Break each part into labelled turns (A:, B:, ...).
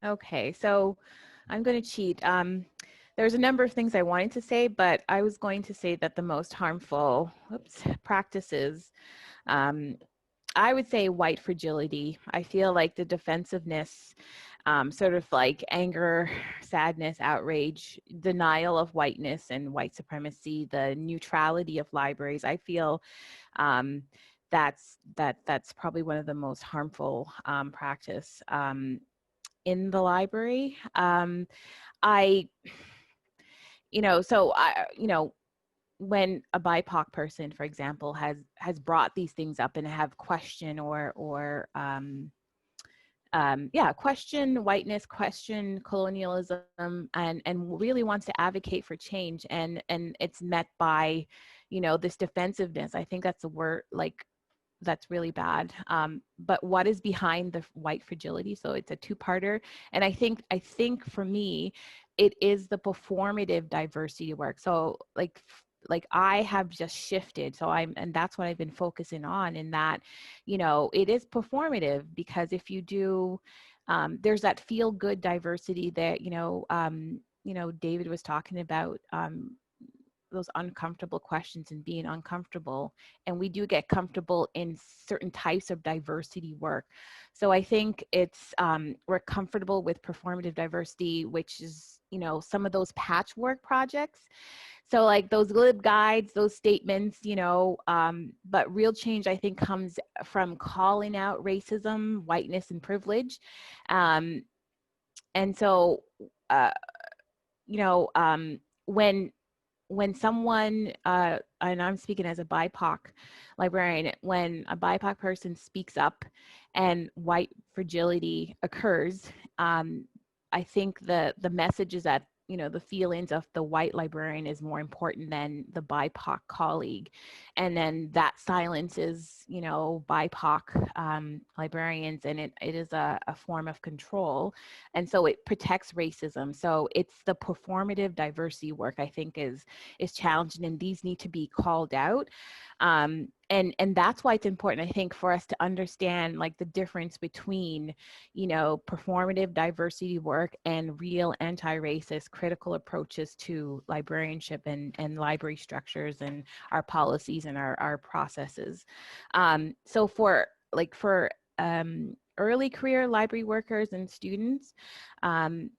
A: Okay, so I'm going to cheat. There's a number of things I wanted to say, but I was going to say that the most harmful practices, um, I would say white fragility. I feel like the defensiveness, sort of like anger, sadness, outrage, denial of whiteness and white supremacy, the neutrality of libraries. I feel um, that's probably one of the most harmful practice. In the library. I, so when a BIPOC person, for example, has brought these things up and have question question whiteness, question colonialism, and really wants to advocate for change, and it's met by, this defensiveness. I think that's a word like that's really bad. But what is behind the white fragility? So it's a two-parter. And I think for me, it is the performative diversity work. So like I have just shifted. And that's what I've been focusing on, in that, it is performative, because if you do, there's that feel good diversity that, David was talking about, those uncomfortable questions and being uncomfortable, and we do get comfortable in certain types of diversity work. So I think it's we're comfortable with performative diversity, which is, some of those patchwork projects, so like those glib guides, those statements, but real change, I think, comes from calling out racism, whiteness, and privilege. And so uh, you know when someone, and I'm speaking as a BIPOC librarian, when a BIPOC person speaks up and white fragility occurs, I think the message is that, the feelings of the white librarian is more important than the BIPOC colleague. And then that silences, BIPOC librarians, and it is a form of control. And so it protects racism. So it's the performative diversity work, I think, is challenging, and these need to be called out. And that's why it's important, I think, for us to understand like the difference between, performative diversity work and real anti-racist critical approaches to librarianship and library structures and our policies and our processes. So for early career library workers and students, I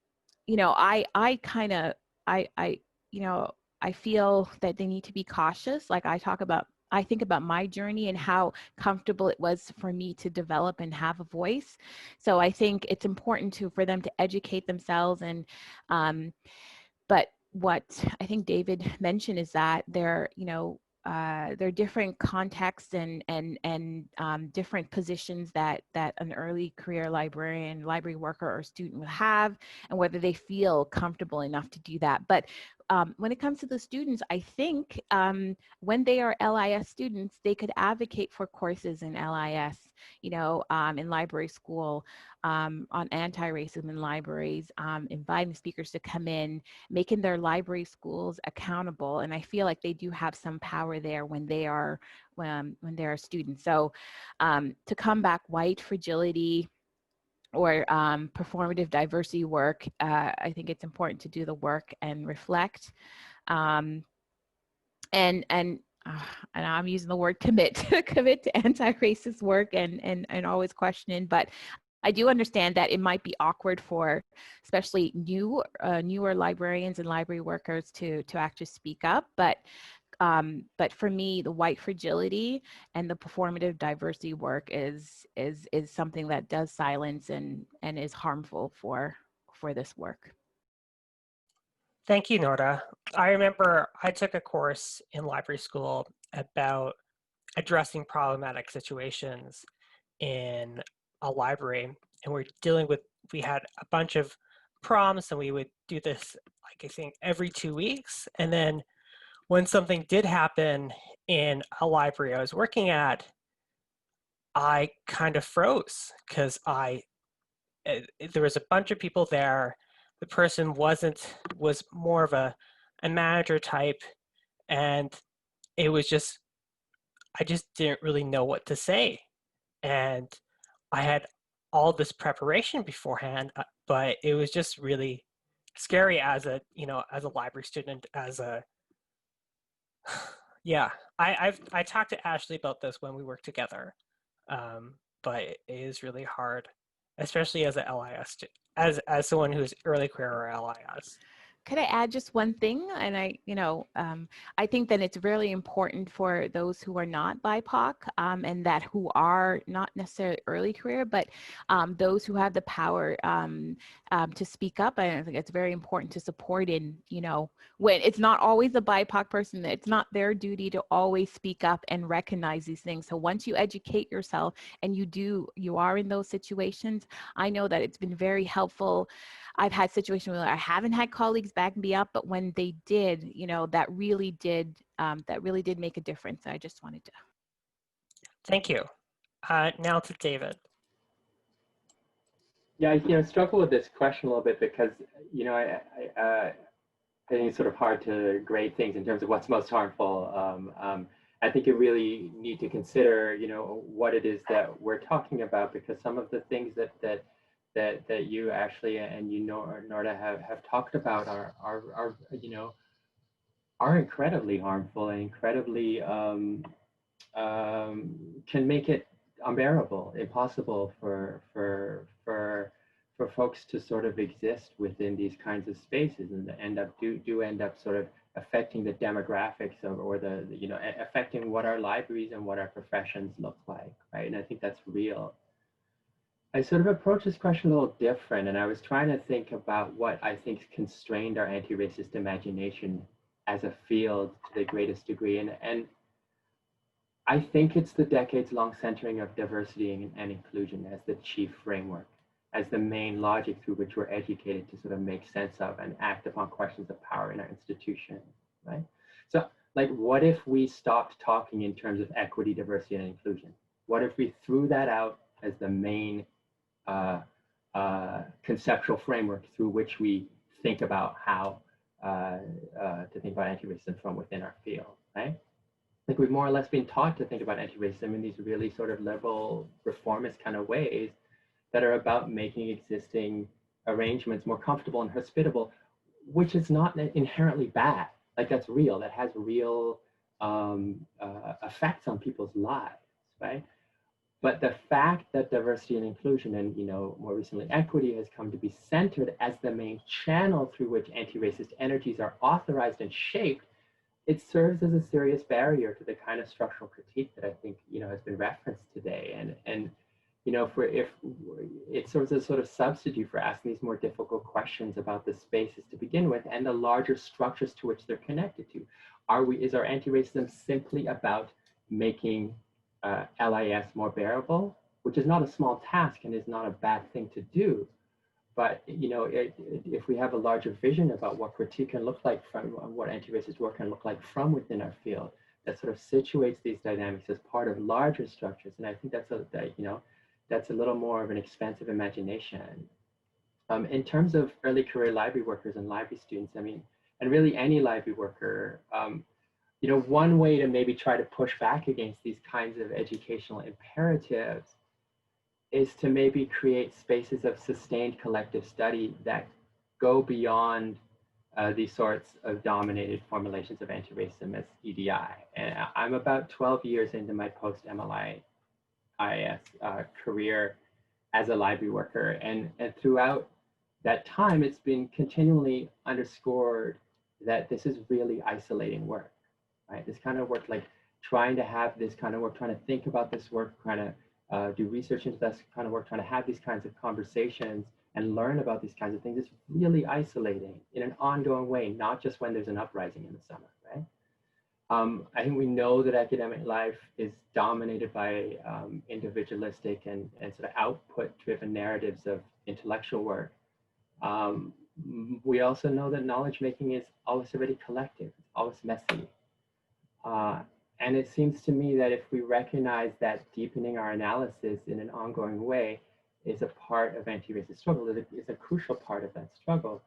A: kind of, I feel that they need to be cautious. Like I think about my journey and how comfortable it was for me to develop and have a voice. So I think it's important for them to educate themselves. And, but what I think David mentioned is that there are different contexts and different positions that an early career librarian, library worker, or student will have, and whether they feel comfortable enough to do that. But when it comes to the students, I think when they are LIS students, they could advocate for courses in LIS, in library school, on anti-racism in libraries, inviting speakers to come in, making their library schools accountable. And I feel like they do have some power there when they are students. So to combat white fragility or performative diversity work, I think it's important to do the work and reflect. And I'm using the word commit, commit to anti-racist work and always questioning. But I do understand that it might be awkward for especially newer librarians and library workers to actually speak up. But for me, the white fragility and the performative diversity work is something that does silence and is harmful for this work.
B: Thank you, Norda. I remember I took a course in library school about addressing problematic situations in a library, and we had a bunch of prompts, and we would do this, like, I think every 2 weeks. And then when something did happen in a library I was working at, I kind of froze because there was a bunch of people there. The person was more of a manager type, and it was just, I just didn't really know what to say. And I had all this preparation beforehand, but it was just really scary as a, as a library student, as a, yeah, I talked to Ashley about this when we worked together, but it is really hard, especially as a LIS, as someone who's early career or LIS.
A: Could I add just one thing? And I think that it's really important for those who are not BIPOC and that who are not necessarily early career, but those who have the power to speak up. I think it's very important to support when it's not always a BIPOC person, it's not their duty to always speak up and recognize these things. So once you educate yourself and you are in those situations, I know that it's been very helpful. I've had situations where I haven't had colleagues back me up, but when they did, that really did make a difference. I just wanted to.
B: Thank you. Now to David.
C: Yeah, I struggle with this question a little bit because, I think it's sort of hard to grade things in terms of what's most harmful. I think you really need to consider, what it is that we're talking about, because some of the things that you, Ashley, and Norda have talked about are incredibly harmful and incredibly can make it unbearable, impossible for folks to sort of exist within these kinds of spaces, and end up sort of affecting the demographics or the affecting what our libraries and what our professions look like, right? And I think that's real. I sort of approached this question a little different, and I was trying to think about what I think constrained our anti-racist imagination as a field to the greatest degree, and I think it's the decades-long centering of diversity and inclusion as the chief framework, as the main logic through which we're educated to sort of make sense of and act upon questions of power in our institution, right? So, like, what if we stopped talking in terms of equity, diversity, and inclusion? What if we threw that out as the main conceptual framework through which we think about how to think about anti-racism from within our field, right? Like, we've more or less been taught to think about anti-racism in these really sort of liberal reformist kind of ways that are about making existing arrangements more comfortable and hospitable, which is not inherently bad. Like, that's real, that has real effects on people's lives, right? But the fact that diversity and inclusion and, more recently equity has come to be centered as the main channel through which anti-racist energies are authorized and shaped, it serves as a serious barrier to the kind of structural critique that I think, has been referenced today. And if it serves as a sort of substitute for asking these more difficult questions about the spaces to begin with and the larger structures to which they're connected to. Is our anti-racism simply about making LIS more bearable, which is not a small task and is not a bad thing to do? But if we have a larger vision about what critique can look like from what anti-racist work can look like from within our field, that sort of situates these dynamics as part of larger structures, and I think that's a little more of an expansive imagination. In terms of early career library workers and library students, and really any library worker, one way to maybe try to push back against these kinds of educational imperatives is to maybe create spaces of sustained collective study that go beyond these sorts of dominated formulations of anti-racism as EDI. And I'm about 12 years into my post-MLIS career as a library worker. And throughout that time, it's been continually underscored that this is really isolating work, right? This kind of work, like trying to have this kind of work, trying to think about this work, trying to do research into this kind of work, trying to have these kinds of conversations and learn about these kinds of things, is really isolating in an ongoing way, not just when there's an uprising in the summer, right? I think we know that academic life is dominated by individualistic and sort of output-driven narratives of intellectual work. We also know that knowledge making is always already collective, it's always messy. And it seems to me that if we recognize that deepening our analysis in an ongoing way is a part of anti-racist struggle, is a crucial part of that struggle,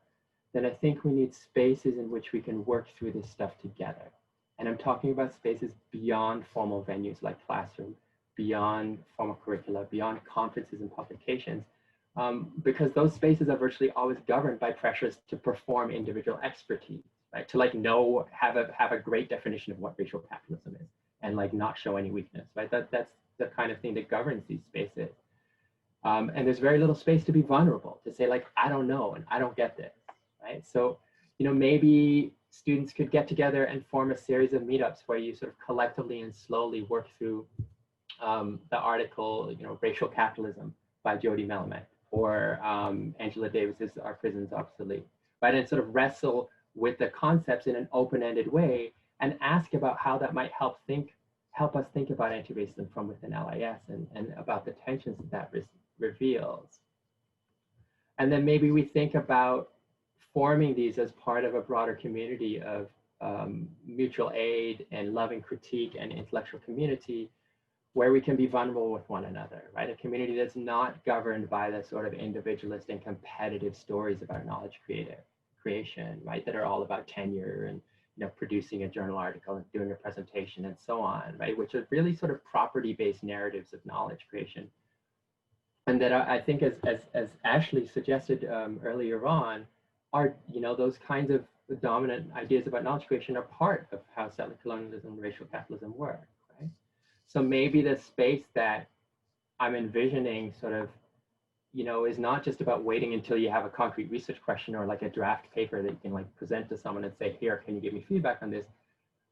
C: then I think we need spaces in which we can work through this stuff together. And I'm talking about spaces beyond formal venues like classroom beyond formal curricula, beyond conferences and publications, because those spaces are virtually always governed by pressures to perform individual expertise, right? To like know, have a great definition of what racial capitalism is, and like not show any weakness, right? That's the kind of thing that governs these spaces. And there's very little space to be vulnerable, to say like, I don't know and I don't get this, right? So, you know, maybe students could get together and form a series of meetups where you sort of collectively and slowly work through the article, you know, Racial Capitalism by Jody Melamed, or Angela Davis's Are Prisons Obsolete, right? And sort of wrestle with the concepts in an open-ended way and ask about how that might help us think about anti-racism from within LIS and about the tensions that reveals. And then maybe we think about forming these as part of a broader community of mutual aid and loving critique and intellectual community, where we can be vulnerable with one another, right? A community that's not governed by the sort of individualist and competitive stories about knowledge creation, right? That are all about tenure and, you know, producing a journal article and doing a presentation and so on, right? Which are really sort of property-based narratives of knowledge creation. And that I think, as Ashley suggested earlier on, are, you know, those kinds of dominant ideas about knowledge creation are part of how settler colonialism and racial capitalism work, right? So maybe the space that I'm envisioning sort of, you know, is not just about waiting until you have a concrete research question or like a draft paper that you can like present to someone and say, here, can you give me feedback on this?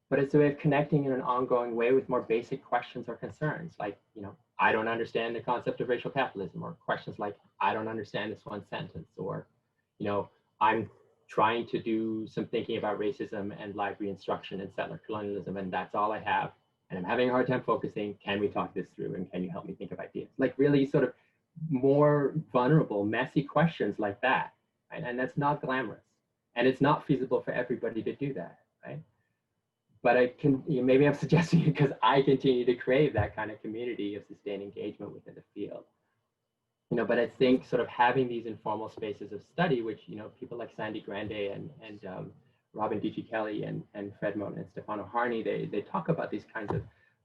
C: But it's a way of connecting in an ongoing way with more basic questions or concerns, like, you know, I don't understand the concept of racial capitalism, or questions like, I don't understand this one sentence, or, you know, I'm trying to do some thinking about racism and library instruction and settler colonialism, and that's all I have, and I'm having a hard time focusing. Can we talk this through, and can you help me think of ideas? Like really sort of more vulnerable, messy questions like that, right? And that's not glamorous, and it's not feasible for everybody to do that, right? But I can, you know, maybe I'm suggesting it because I continue to crave that kind of community of sustained engagement within the field. You know, but I think sort of having these informal spaces of study, which, you know, people like Sandy Grande and Robin D.G. Kelly and Fred Moten and Stefano Harney, they talk about these kinds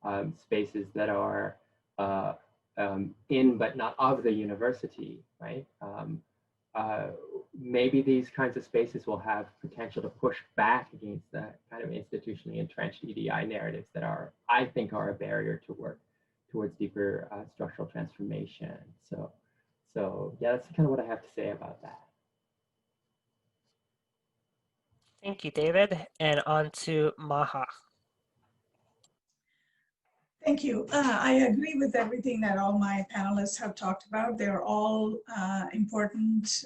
C: of spaces that are in but not of the university, right? Maybe these kinds of spaces will have potential to push back against that kind of institutionally entrenched EDI narratives that are, I think, are a barrier to work towards deeper structural transformation. So yeah, that's kind of what I have to say about that.
B: Thank you, David. And on to Maha.
D: Thank you. I agree with everything that all my panelists have talked about. They're all important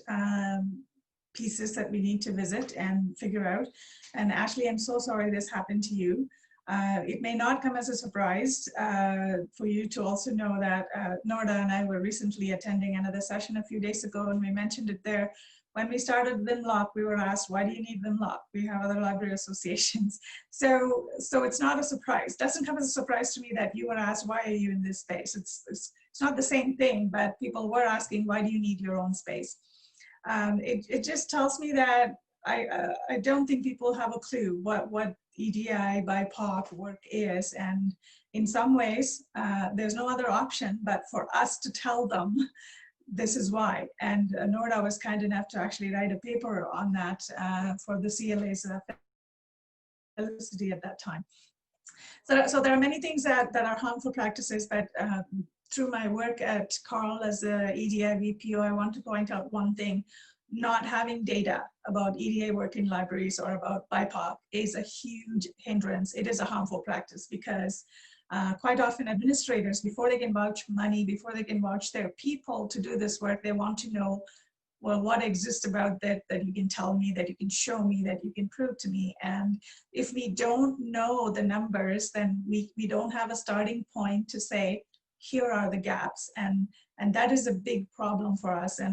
D: pieces that we need to visit and figure out. And Ashley, I'm so sorry this happened to you. It may not come as a surprise for you to also know that Norda and I were recently attending another session a few days ago, and we mentioned it there. When we started WINLOC, we were asked, why do you need WINLOC? We have other library associations. So it's not a surprise. It doesn't come as a surprise to me that you were asked, why are you in this space? It's not the same thing, but people were asking, why do you need your own space? It just tells me that I don't think people have a clue what EDI BIPOC work is. And in some ways, there's no other option but for us to tell them this is why. And Norda was kind enough to actually write a paper on that for the CLA's felicity at that time. So there are many things that are harmful practices, but through my work at Carl as a EDI VPO, I want to point out one thing. Not having data about EDA work in libraries or about BIPOC is a huge hindrance. It is a harmful practice because quite often administrators, before they can vouch money, before they can vouch their people to do this work, they want to know, well, what exists about that you can tell me, that you can show me, that you can prove to me. And if we don't know the numbers, then we don't have a starting point to say, here are the gaps. And that is a big problem for us. And